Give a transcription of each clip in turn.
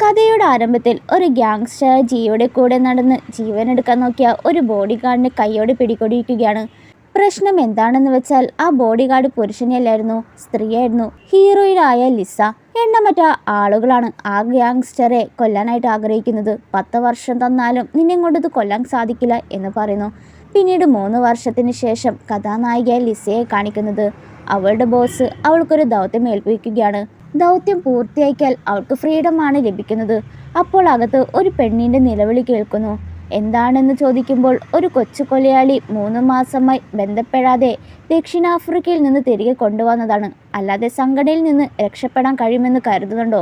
കഥയുടെ ആരംഭത്തിൽ ഒരു ഗ്യാങ്സ്റ്റർ ജിയുടെ കൂടെ നടന്ന് ജീവനെടുക്കാൻ നോക്കിയ ഒരു ബോഡി ഗാർഡിനെ കൈയോടെ പിടികൊടിയിരിക്കുകയാണ്. പ്രശ്നം എന്താണെന്ന് വെച്ചാൽ ആ ബോഡി ഗാർഡ് പുരുഷനെയല്ലായിരുന്നു, സ്ത്രീയായിരുന്നു. ഹീറോയിനായ ലിസ. എണ്ണമറ്റ ആളുകളാണ് ആ ഗ്യാങ്സ്റ്ററെ കൊല്ലാനായിട്ട് ആഗ്രഹിക്കുന്നത്. 10 വർഷം തന്നാലും നിന്നെ കൊണ്ടത് കൊല്ലാൻ സാധിക്കില്ല എന്ന് പറയുന്നു. പിന്നീട് 3 വർഷത്തിന് ശേഷം കഥാനായികയായ ലിസയെ കാണിക്കുന്നത്. അവളുടെ ബോസ് അവൾക്കൊരു ദൗത്യം ഏൽപ്പിക്കുകയാണ്. ദൗത്യം പൂർത്തിയാക്കിയാൽ അവൾക്ക് ഫ്രീഡമാണ് ലഭിക്കുന്നത്. അപ്പോൾ അകത്ത് ഒരു പെണ്ണിൻ്റെ നിലവിളി കേൾക്കുന്നു. എന്താണെന്ന് ചോദിക്കുമ്പോൾ ഒരു കൊച്ചു കൊലയാളി 3 മാസമായി ബന്ധപ്പെടാതെ ദക്ഷിണാഫ്രിക്കയിൽ നിന്ന് തിരികെ കൊണ്ടുവന്നതാണ്. അല്ലാതെ സംഘടനയിൽ നിന്ന് രക്ഷപ്പെടാൻ കഴിയുമെന്ന് കരുതുന്നുണ്ടോ?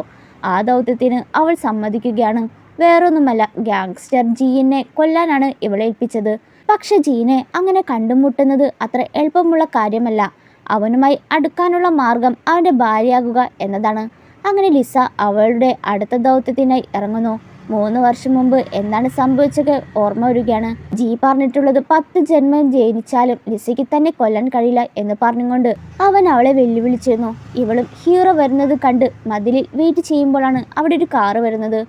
ആ ദൗത്യത്തിന് അവൾ സമ്മതിക്കുകയാണ്. വേറൊന്നുമല്ല, ഗ്യാങ്സ്റ്റർ ജീനെ കൊല്ലാനാണ് ഇവളെ ഏൽപ്പിച്ചത്. പക്ഷെ ജീനെ അങ്ങനെ കണ്ടുമുട്ടുന്നത് അത്ര എളുപ്പമുള്ള കാര്യമല്ല. അവനുമായി അടുക്കാനുള്ള മാർഗം അവൻ്റെ ഭാര്യയാകുക എന്നതാണ്. അങ്ങനെ ലിസ അവളുടെ അടുത്ത ദൗത്യത്തിനായി ഇറങ്ങുന്നു. 3 വർഷം മുമ്പ് എന്താണ് സംഭവിച്ചത് ഓർമ്മ വരികയാണ്. ജി പറഞ്ഞിട്ടുള്ളത് 10 ജന്മം ജനിച്ചാലും ലിസയ്ക്ക് തന്നെ കൊല്ലാൻ കഴിയില്ല എന്ന് പറഞ്ഞുകൊണ്ട് അവൻ അവളെ വെല്ലുവിളിച്ചിരുന്നു. ഇവളും ഹീറോ വരുന്നത് കണ്ട് മതിലിൽ വെയിറ്റ് ചെയ്യുമ്പോഴാണ് അവിടെ ഒരു കാറ് വരുന്നത്.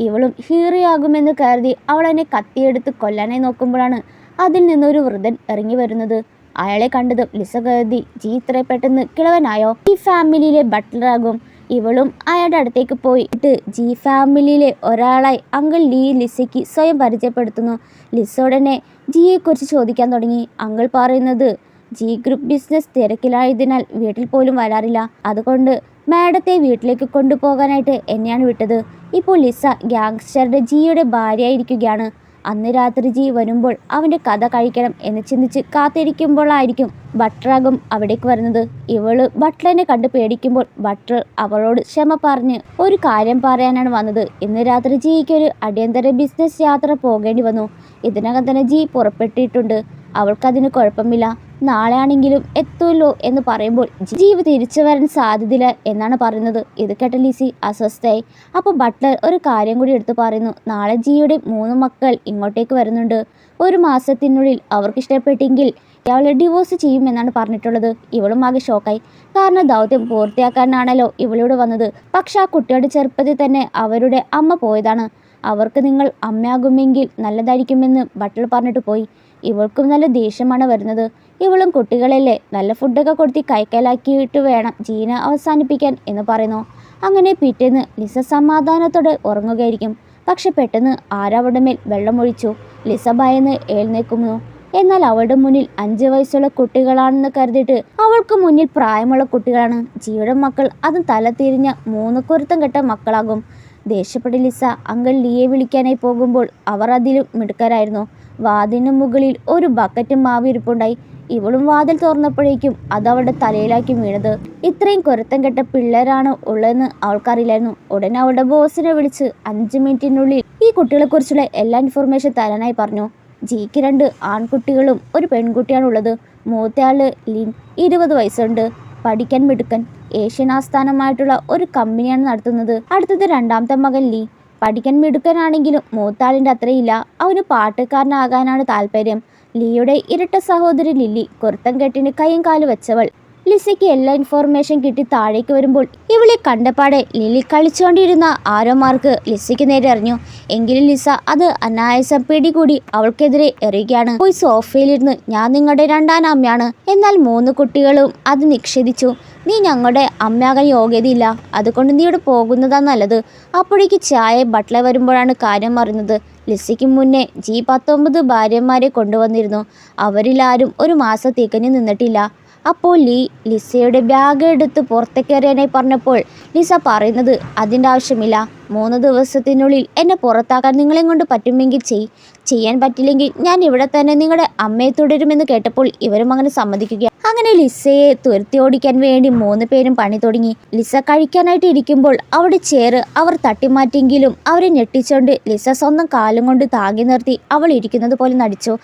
ഇവളും ഹീറോയാകുമെന്ന് കരുതി അവൾ എന്നെ കത്തിയെടുത്ത് കൊല്ലാനായി നോക്കുമ്പോഴാണ് അതിൽ നിന്നൊരു വൃദ്ധൻ ഇറങ്ങി വരുന്നത്. അയാളെ കണ്ടതും ലിസ കരുതി ജി ഇത്ര പെട്ടെന്ന് കിളവനായോ, ഈ ഫാമിലിയിലെ ബട്ട്ലറാകും. ഇവളും അയാളുടെ അടുത്തേക്ക് പോയിട്ട് ജി ഫാമിലിയിലെ ഒരാളായി അങ്കിൾ ലീ ലിസയ്ക്ക് സ്വയം പരിചയപ്പെടുത്തുന്നു. ലിസ ഉടനെ ജിയെക്കുറിച്ച് ചോദിക്കാൻ തുടങ്ങി. അങ്കിൾ പറയുന്നത് ജി ഗ്രൂപ്പ് ബിസിനസ് തിരക്കിലായതിനാൽ വീട്ടിൽ പോലും വരാറില്ല. അതുകൊണ്ട് മാഡത്തെ വീട്ടിലേക്ക് കൊണ്ടുപോകാനായിട്ട് എന്നെയാണ് വിട്ടത്. ഇപ്പോൾ ലിസ ഗ്യാങ്സ്റ്ററുടെ ജിയുടെ ഭാര്യയായിരിക്കുകയാണ്. അന്ന് രാത്രി ജി വരുമ്പോൾ അവൻ്റെ കഥ കഴിക്കണം എന്ന് ചിന്തിച്ച് കാത്തിരിക്കുമ്പോഴായിരിക്കും ബട്ട്ലറാകും അവിടേക്ക് വരുന്നത്. ഇവള് ബട്ട്ലറിനെ കണ്ട് പേടിക്കുമ്പോൾ ബട്ട്ലർ അവളോട് ക്ഷമ പറഞ്ഞ് ഒരു കാര്യം പറയാനാണ് വന്നത്. ഇന്ന് രാത്രി ജിക്ക് ഒരു അടിയന്തര ബിസിനസ് യാത്ര പോകേണ്ടി വന്നു. ഇതിനകം തന്നെ ജി പുറപ്പെട്ടിട്ടുണ്ട്. അവൾക്കതിന് കുഴപ്പമില്ല. നാളെ ആണെങ്കിലും എത്തുമല്ലോ എന്ന് പറയുമ്പോൾ ജീവ് തിരിച്ചു വരാൻ സാധ്യതയില്ല എന്നാണ് പറയുന്നത്. ഇത് കേട്ട ലിസി അസ്വസ്ഥയായി. അപ്പോൾ ബട്ട്ലർ ഒരു കാര്യം കൂടി എടുത്തു പറയുന്നു. നാളെ ജിയുടെ 3 മക്കൾ ഇങ്ങോട്ടേക്ക് വരുന്നുണ്ട്. 1 മാസത്തിനുള്ളിൽ അവർക്ക് ഇഷ്ടപ്പെട്ടെങ്കിൽ അവളെ ഡിവോഴ്സ് ചെയ്യുമെന്നാണ് പറഞ്ഞിട്ടുള്ളത്. ഇവളും ആകെ ഷോക്കായി. കാരണം ദൗത്യം പൂർത്തിയാക്കാനാണല്ലോ ഇവളോട് വന്നത്. പക്ഷെ ആ കുട്ടിയുടെ ചെറുപ്പത്തിൽ തന്നെ അവരുടെ അമ്മ പോയതാണ്. അവർക്ക് നിങ്ങൾ അമ്മയാകുമെങ്കിൽ നല്ലതായിരിക്കുമെന്ന് ബട്ട്ലർ പറഞ്ഞിട്ട് പോയി. ഇവൾക്കും നല്ല ദേഷ്യമാണ് വരുന്നത്. ഇവളും കുട്ടികളല്ലേ, നല്ല ഫുഡൊക്കെ കൊടുത്തി കൈക്കലാക്കിയിട്ട് വേണം ജീന അവസാനിപ്പിക്കാൻ എന്ന് പറയുന്നു. അങ്ങനെ പിറ്റേന്ന് ലിസ സമാധാനത്തോടെ ഉറങ്ങുകയായിരിക്കും. പക്ഷെ പെട്ടെന്ന് ആരവളുടെ മേൽ വെള്ളമൊഴിച്ചു. ലിസ ഭയന്ന് എഴുന്നേക്കുന്നു. എന്നാൽ അവളുടെ മുന്നിൽ 5 വയസ്സുള്ള കുട്ടികളാണെന്ന് കരുതിയിട്ട് അവൾക്ക് മുന്നിൽ പ്രായമുള്ള കുട്ടികളാണ്. ജിയുടെ മക്കൾ അതും തല തിരിഞ്ഞ 3 കുരുത്തം കെട്ട മക്കളാകും. ദേഷ്യപ്പെട്ട ലിസ അങ്കിൾ ലീയെ വിളിക്കാനായി പോകുമ്പോൾ അവർ അതിലും മിടുക്കരായിരുന്നു. വാതിലിന് മുകളിൽ ഒരു ബക്കറ്റ് മാവ് ഇരിപ്പുണ്ടായി. ഇവളും വാതിൽ തുറന്നപ്പോഴേക്കും അത് അവളുടെ തലയിലാക്കി വീണത്. ഇത്രയും കുരുത്തം കെട്ട പിള്ളേരാണ് ഉള്ളതെന്ന് അവൾക്കറിയില്ലായിരുന്നു. ഉടനെ അവളുടെ ബോസിനെ വിളിച്ച് 5 മിനിറ്റിനുള്ളിൽ ഈ കുട്ടികളെക്കുറിച്ചുള്ള എല്ലാ ഇൻഫർമേഷൻ തരാനായി പറഞ്ഞു. ജിക്ക് 2 ആൺകുട്ടികളും ഒരു പെൺകുട്ടിയാണുള്ളത്. മൂത്തയാള് ലിൻ, 20 വയസ്സുണ്ട്. പഠിക്കാൻ മിടുക്കൻ. ഏഷ്യൻ ആസ്ഥാനമായിട്ടുള്ള ഒരു കമ്പനിയാണ് നടത്തുന്നത്. അടുത്തത് 2ാമത്തെ മകൻ ലീ. പഠിക്കാൻ മിടുക്കനാണെങ്കിലും മൂത്താളിൻ്റെ അത്രയില്ല. അവന് പാട്ടുകാരനാകാനാണ് താല്പര്യം. ലീയുടെ ഇരട്ട സഹോദരി ലില്ലി, കുരുത്തം കെട്ടിന് കൈയും കാലും വെച്ചവൾ. ലിസയ്ക്ക് എല്ലാ ഇൻഫോർമേഷൻ കിട്ടി താഴേക്ക് വരുമ്പോൾ ഇവളെ കണ്ടപാടെ ലില്ലി കളിച്ചുകൊണ്ടിരുന്ന ആരോമാർക്ക് ലിസയ്ക്ക് നേരെ എറിഞ്ഞു. എങ്കിലും ലിസ അത് അനായാസം പിടികൂടി അവൾക്കെതിരെ എറിയുകയാണ്. പോയി സോഫയിലിരുന്ന് ഞാൻ നിങ്ങളുടെ 2ാം അമ്മയാണ്. എന്നാൽ 3 കുട്ടികളും അത് നിഷേധിച്ചു. നീ ഞങ്ങളുടെ അമ്മയാകാൻ യോഗ്യതയില്ല. അതുകൊണ്ട് നീ ഇവിടെ പോകുന്നതാണ് നല്ലത്. അപ്പോഴേക്ക് ചായ ബട്ട്ലർ വരുമ്പോഴാണ് കാര്യം അറിയുന്നത്. ലിസയ്ക്ക് മുന്നേ ജി 19 ഭാര്യമാരെ കൊണ്ടുവന്നിരുന്നു. അവരിൽ ആരും 1 മാസം തികഞ്ഞു നിന്നിട്ടില്ല. അപ്പോൾ ലീ ലിസയുടെ ബാഗ് എടുത്ത് പുറത്തേക്കെറിയാനായി പറഞ്ഞപ്പോൾ ലിസ പറയുന്നത് അതിൻ്റെ ആവശ്യമില്ല. 3 ദിവസത്തിനുള്ളിൽ എന്നെ പുറത്താക്കാൻ നിങ്ങളെ കൊണ്ട് പറ്റുമെങ്കിൽ ചെയ്യാൻ പറ്റില്ലെങ്കിൽ ഞാൻ ഇവിടെ തന്നെ നിങ്ങളുടെ അമ്മയെ തുടരുമെന്ന് കേട്ടപ്പോൾ ഇവരും അങ്ങനെ സമ്മതിക്കുക. അങ്ങനെ ലിസയെ തുരത്തി ഓടിക്കാൻ വേണ്ടി 3 പേരും പണി തുടങ്ങി. ലിസ കഴിക്കാനായിട്ട് ഇരിക്കുമ്പോൾ അവിടെ ചെയർ അവർ തട്ടിമാറ്റിയെങ്കിലും അവരെ ഞെട്ടിച്ചുകൊണ്ട് ലിസ സ്വന്തം കാലും കൊണ്ട് താങ്ങി നിർത്തി അവൾ ഇരിക്കുന്നത് പോലെ നടിച്ചു.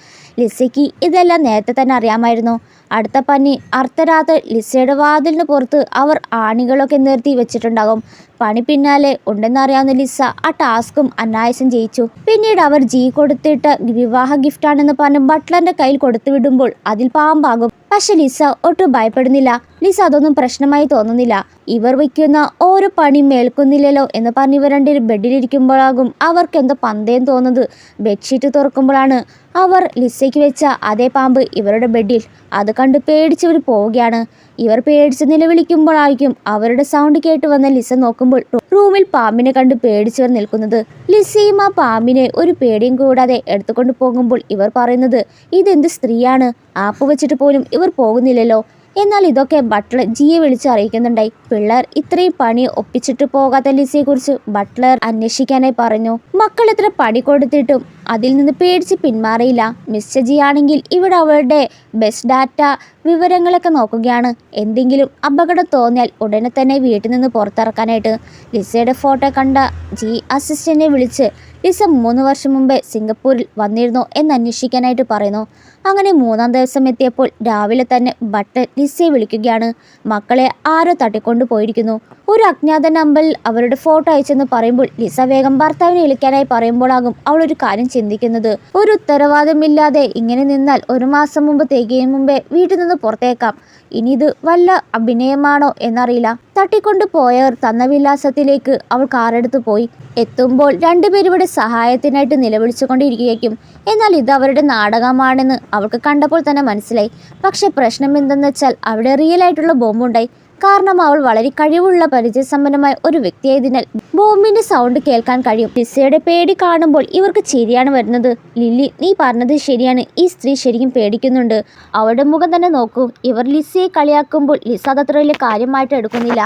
ലിസയ്ക്ക് ഇതെല്ലാം നേരത്തെ തന്നെ അറിയാമായിരുന്നു. അടുത്ത പണി അർദ്ധരാത്രി ലിസയുടെ വാതിലിന് പുറത്ത് അവർ ആണികളൊക്കെ നിർത്തി വെച്ചിട്ടുണ്ടാകും. പണി പിന്നാലെ ഉണ്ടെന്നറിയാവുന്ന ലിസ ആ ടാസ്കും അനായാസം ജയിച്ചു. പിന്നീട് അവർ ജി കൊടുത്തിട്ട വിവാഹ ഗിഫ്റ്റാണെന്ന് പറഞ്ഞ് ബട്ട്ലറിന്റെ കയ്യിൽ കൊടുത്തു വിടുമ്പോൾ അതിൽ പാമ്പാകും. പക്ഷെ ലിസ ഒട്ടും ഭയപ്പെടുന്നില്ല. ലിസ അതൊന്നും പ്രശ്നമായി തോന്നുന്നില്ല. ഇവർ വയ്ക്കുന്ന ഓരോ പണിയും മേൽക്കുന്നില്ലല്ലോ എന്ന് പറഞ്ഞ് ഇവർ രണ്ടുപേരും ബെഡിലിരിക്കുമ്പോഴാകും അവർക്ക് എന്തോ പന്തയം തോന്നുന്നത്. ബെഡ്ഷീറ്റ് തുറക്കുമ്പോഴാണ് അവർ ലിസയ്ക്ക് വെച്ച അതേ പാമ്പ് ഇവരുടെ ബെഡിൽ. അത് കണ്ട് പേടിച്ചവർ പോവുകയാണ്. ഇവർ പേടിച്ച് നിലവിളിക്കുമ്പോഴായിരിക്കും അവരുടെ സൗണ്ട് കേട്ട് വന്ന ലിസ നോക്കുമ്പോൾ റൂമിൽ പാമ്പിനെ കണ്ട് പേടിച്ചവർ നിൽക്കുന്നത്. ലിസയും ആ പാമ്പിനെ ഒരു പേടിയും കൂടാതെ എടുത്തുകൊണ്ട് പോകുമ്പോൾ ഇവർ പറയുന്നത് ഇതെന്ത് സ്ത്രീയാണ്, ആപ്പ് വെച്ചിട്ട് പോലും ഇവർ പോകുന്നില്ലല്ലോ. എന്നാൽ ഇതൊക്കെ ബട്ട്ലർ ജിയെ വിളിച്ച് അറിയിക്കുന്നുണ്ടായി. പിള്ളേർ ഇത്രയും പണി ഒപ്പിച്ചിട്ട് പോകാത്ത ലിസയെ കുറിച്ച് ബട്ട്ലർ അന്വേഷിക്കാനായി പറഞ്ഞു. മക്കൾ ഇത്ര പണി കൊടുത്തിട്ടും അതിൽ നിന്ന് പേടിച്ച് പിന്മാറിയില്ല. മിസ്റ്റർ ജി ആണെങ്കിൽ ഇവിടെ അവളുടെ ബെസ്റ്റ് ഡാറ്റ വിവരങ്ങളൊക്കെ നോക്കുകയാണ്. എന്തെങ്കിലും അപകടം തോന്നിയാൽ ഉടനെ തന്നെ വീട്ടിൽ നിന്ന് പുറത്തിറക്കാനായിട്ട്. ലിസയുടെ ഫോട്ടോ കണ്ട ജി അസിസ്റ്റന്റിനെ വിളിച്ച് ലിസ 3 വർഷം മുമ്പേ സിംഗപ്പൂരിൽ വന്നിരുന്നോ എന്ന് അന്വേഷിക്കാനായിട്ട് പറയുന്നു. അങ്ങനെ 3-ാം ദിവസം എത്തിയപ്പോൾ രാവിലെ തന്നെ ബട്ട്ലർ ലിസയെ വിളിക്കുകയാണ്. മക്കളെ ആരോ തട്ടിക്കൊണ്ടു പോയിരിക്കുന്നു. ഒരു അജ്ഞാത നമ്പറിൽ അവരുടെ ഫോട്ടോ അയച്ചെന്ന് പറയുമ്പോൾ ലിസ വേഗം ഭർത്താവിനെ വിളിക്കാനായി പറയുമ്പോഴാകും അവളൊരു കാര്യം ചിന്തിക്കുന്നത്. ഒരു ഉത്തരവാദിത്തമില്ലാതെ ഇങ്ങനെ നിന്നാൽ 1 മാസം മുമ്പ് തികയും മുമ്പേ വീട്ടിൽ നിന്ന് പുറത്തേക്കാം. ഇനി ഇത് വല്ല അഭിനയമാണോ എന്നറിയില്ല. തട്ടിക്കൊണ്ടു പോയവർ തന്ന വിലാസത്തിലേക്ക് അവൾ കാറെടുത്ത് പോയി. എത്തുമ്പോൾ രണ്ടുപേരും ഇവിടെ സഹായത്തിനായിട്ട് നിലവിളിച്ചുകൊണ്ടിരിക്കുകയും. എന്നാൽ ഇത് അവരുടെ നാടകമാണെന്ന് അവൾക്ക് കണ്ടപ്പോൾ തന്നെ മനസ്സിലായി. പക്ഷെ പ്രശ്നം എന്തെന്ന് വെച്ചാൽ അവിടെ റിയൽ ആയിട്ടുള്ള ബോംബുണ്ടായി. കാരണം അവൾ വളരെ കഴിവുള്ള പരിചയസമ്പന്നമായ ഒരു വ്യക്തിയായതിനാൽ ബോംബിന്റെ സൗണ്ട് കേൾക്കാൻ കഴിയും. ലിസയുടെ പേടി കാണുമ്പോൾ ഇവർക്ക് ചിരിയാണ് വരുന്നത്. ലില്ലി, നീ പറഞ്ഞത് ശരിയാണ്, ഈ സ്ത്രീ ശരിക്കും പേടിക്കുന്നുണ്ട്. അവളുടെ മുഖം തന്നെ നോക്കൂ. ഇവർ ലിസയെ കളിയാക്കുമ്പോൾ ലിസ അതത്ര വലിയ കാര്യമായിട്ട് എടുക്കുന്നില്ല.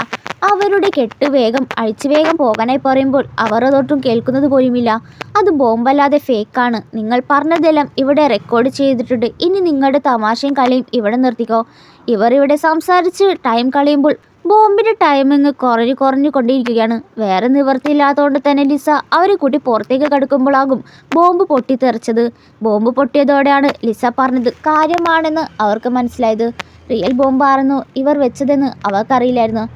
അവരുടെ കെട്ട് വേഗം അഴിച്ചു വേഗം പോകാനായി പറയുമ്പോൾ അവർ അതൊട്ടും കേൾക്കുന്നത് പോലുമില്ല. അത് ബോംബല്ലാതെ ഫേക്കാണ്. നിങ്ങൾ പറഞ്ഞതെല്ലാം ഇവിടെ റെക്കോർഡ് ചെയ്തിട്ടുണ്ട്. ഇനി നിങ്ങളുടെ തമാശയും കളിയും ഇവിടെ നിർത്തിക്കോ. ഇവർ ഇവിടെ സംസാരിച്ച് ടൈം കളയുമ്പോൾ ബോംബിന്റെ ടൈമിങ് കുറഞ്ഞു കൊണ്ടിരിക്കുകയാണ്. വേറെ നിവർത്തിയില്ലാത്തതുകൊണ്ട് തന്നെ ലിസ അവരെ കൂട്ടി പുറത്തേക്ക് കടക്കുമ്പോഴാകും ബോംബ് പൊട്ടിത്തെറിച്ചത്. ബോംബ് പൊട്ടിയതോടെയാണ് ലിസ പറഞ്ഞത് കാര്യമാണെന്ന് അവർക്ക് മനസ്സിലായത്. റിയൽ ബോംബായിരുന്നു ഇവർ വെച്ചതെന്ന് അവർക്കറിയില്ലായിരുന്നു.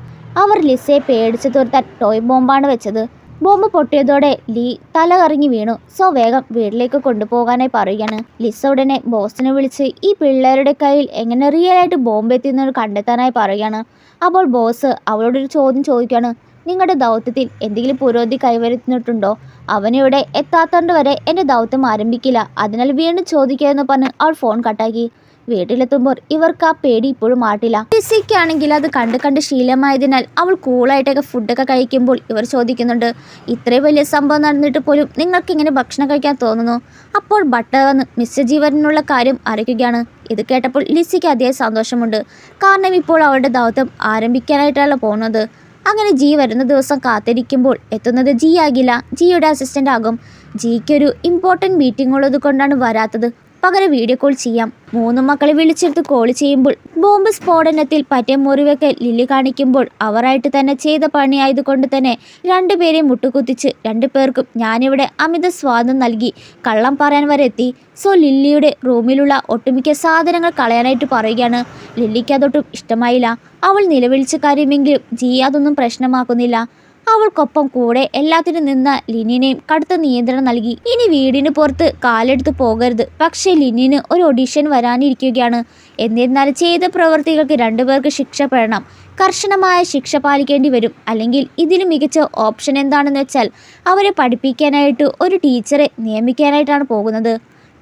അവർ ലിസയെ പേടിച്ച് തുരത്താൻ ടോയ് ബോംബാണ് വെച്ചത്. ബോംബ് പൊട്ടിയതോടെ ലീ തല കറങ്ങി വീണു. സോ വേഗം വീട്ടിലേക്ക് കൊണ്ടുപോകാനായി പറയുകയാണ്. ലിസ ഉടനെ ബോസിനെ വിളിച്ച് ഈ പിള്ളേരുടെ കയ്യിൽ എങ്ങനെ റിയൽ ആയിട്ട് ബോംബ് എത്തിയെന്ന് കണ്ടെത്താനായി പറയുകയാണ്. അപ്പോൾ ബോസ് അവളോടൊരു ചോദ്യം ചോദിക്കുകയാണ്. നിങ്ങളുടെ ദൗത്യത്തിൽ എന്തെങ്കിലും പുരോഗതി കൈവരുത്തിയിട്ടുണ്ടോ? അവനിവിടെ എത്താത്തത് വരെ എൻ്റെ ദൗത്യം ആരംഭിക്കില്ല. അതിനാൽ വീണ്ടും ചോദിക്കുക എന്ന് പറഞ്ഞ് അവൾ ഫോൺ കട്ടാക്കി. വീട്ടിലെത്തുമ്പോൾ ഇവർക്ക് ആ പേടി ഇപ്പോഴും മാറ്റില്ല. ലിസയ്ക്കാണെങ്കിൽ അത് കണ്ട് ശീലമായതിനാൽ അവൾ കൂളായിട്ടൊക്കെ ഫുഡൊക്കെ കഴിക്കുമ്പോൾ ഇവർ ചോദിക്കുന്നുണ്ട്, ഇത്രയും വലിയ സംഭവം നടന്നിട്ട് പോലും നിങ്ങൾക്ക് ഇങ്ങനെ ഭക്ഷണം കഴിക്കാൻ തോന്നുന്നു? അപ്പോൾ ബട്ടർ വന്ന് മിസ്റ്റർ ജീവനുള്ള കാര്യം അറിയിക്കുകയാണ്. ഇത് കേട്ടപ്പോൾ ലിസയ്ക്ക് അതേ സന്തോഷമുണ്ട്. കാരണം ഇപ്പോൾ അവളുടെ ദൗത്യം ആരംഭിക്കാനായിട്ടാണ് പോകുന്നത്. അങ്ങനെ ജി വരുന്ന ദിവസം കാത്തിരിക്കുമ്പോൾ എത്തുന്നത് ജി ആകില്ല, ജിയുടെ അസിസ്റ്റൻ്റ് ആകും. ജിക്കൊരു ഇമ്പോർട്ടൻറ്റ് മീറ്റിംഗ് ഉള്ളത് കൊണ്ടാണ് വരാത്തത്. പകരം വീഡിയോ കോൾ ചെയ്യാം. 3 മക്കളെ വിളിച്ചെടുത്ത് കോൾ ചെയ്യുമ്പോൾ ബോംബ് സ്ഫോടനത്തിൽ പറ്റിയ മുറിവൊക്കെ ലില്ലി കാണിക്കുമ്പോൾ അവരായിട്ട് തന്നെ ചെയ്ത പണിയായതുകൊണ്ട് തന്നെ 2 പേരെയും മുട്ടുകുത്തിച്ച് 2 പേർക്കും ഞാനിവിടെ അമിത സ്വാദം നൽകി കള്ളം പറയാൻ വരെ എത്തി. സോ ലില്ലിയുടെ റൂമിലുള്ള ഒട്ടുമിക്ക സാധനങ്ങൾ കളയാനായിട്ട് പറയുകയാണ്. ലില്ലിക്ക് അതൊട്ടും ഇഷ്ടമായില്ല. അവൾ നിലവിളിച്ച കാര്യമെങ്കിലും ജി അതൊന്നും പ്രശ്നമാക്കുന്നില്ല. അവൾക്കൊപ്പം കൂടെ എല്ലാത്തിനും നിന്ന ലിനിനെയും കടുത്ത നിയന്ത്രണം നൽകി. ഇനി വീടിന് പുറത്ത് കാലെടുത്ത് പോകരുത്. പക്ഷേ ലിനിന് ഒരു ഓഡിഷൻ വരാനിരിക്കുകയാണ്. എന്നിരുന്നാലും ചെയ്ത പ്രവൃത്തികൾക്ക് 2 പേർക്ക് ശിക്ഷപ്പെടണം. കർശനമായ ശിക്ഷ പാലിക്കേണ്ടി വരും. അല്ലെങ്കിൽ ഇതിന് മികച്ച ഓപ്ഷൻ എന്താണെന്ന് വെച്ചാൽ അവരെ പഠിപ്പിക്കാനായിട്ട് ഒരു ടീച്ചറെ നിയമിക്കാനായിട്ടാണ് പോകുന്നത്.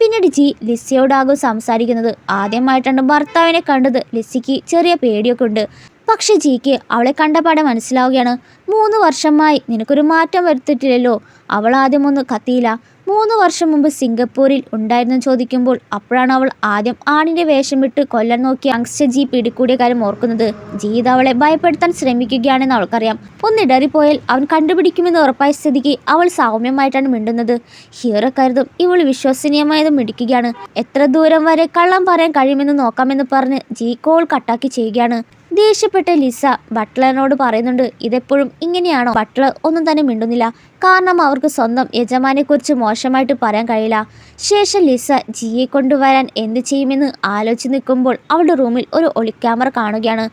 പിന്നീട് ജി ലിസിയോടാകും സംസാരിക്കുന്നത്. ആദ്യമായിട്ടാണ് ഭർത്താവിനെ കണ്ടത്. ലിസിക്ക് ചെറിയ പേടിയൊക്കെ ഉണ്ട്. പക്ഷെ ജിക്ക് അവളെ കണ്ടപാടെ മനസ്സിലാവുകയാണ്. 3 വർഷമായി നിനക്കൊരു മാറ്റം വരുത്തിയിട്ടില്ലല്ലോ. അവൾ ആദ്യമൊന്ന് കത്തിയില്ല. 3 വർഷം മുമ്പ് സിംഗപ്പൂരിൽ ഉണ്ടായിരുന്നു ചോദിക്കുമ്പോൾ അപ്പോഴാണ് അവൾ ആദ്യം ആണിൻ്റെ വേഷം വിട്ട് കൊല്ലാൻ നോക്കി യങ്സ്റ്റർ ജി പിടികൂടിയ കാര്യം ഓർക്കുന്നത്. ജീത് അവളെ ഭയപ്പെടുത്താൻ ശ്രമിക്കുകയാണെന്ന് അവൾക്കറിയാം. ഒന്നിടറിപ്പോയാൽ അവൻ കണ്ടുപിടിക്കുമെന്ന് ഉറപ്പായ സ്ഥിതിക്ക് അവൾ സൗമ്യമായിട്ടാണ് മിണ്ടുന്നത്. ഹീറോ കരുതും ഇവൾ വിശ്വസനീയമായത് മിടിക്കുകയാണ്. എത്ര ദൂരം വരെ കള്ളം പറയാൻ കഴിയുമെന്ന് നോക്കാമെന്ന് പറഞ്ഞ് ജി കോൾ കട്ടാക്കി ചെയ്യുകയാണ്. ദേഷ്യപ്പെട്ട ലിസ ബട്ട്ലറിനോട് പറയുന്നുണ്ട്, ഇതെപ്പോഴും ഇങ്ങനെയാണോ? ബട്ട്ലർ ഒന്നും തന്നെ മിണ്ടുന്നില്ല. കാരണം അവർക്ക് സ്വന്തം യജമാനെക്കുറിച്ച് മോശമായിട്ട് പറയാൻ കഴിയില്ല. ശേഷം ലിസ ജിയെ കൊണ്ടുവരാൻ എന്ത് ചെയ്യുമെന്ന് ആലോചിച്ച് നിൽക്കുമ്പോൾ അവളുടെ റൂമിൽ ഒരു ഒളിക്യാമറ കാണുകയാണ്.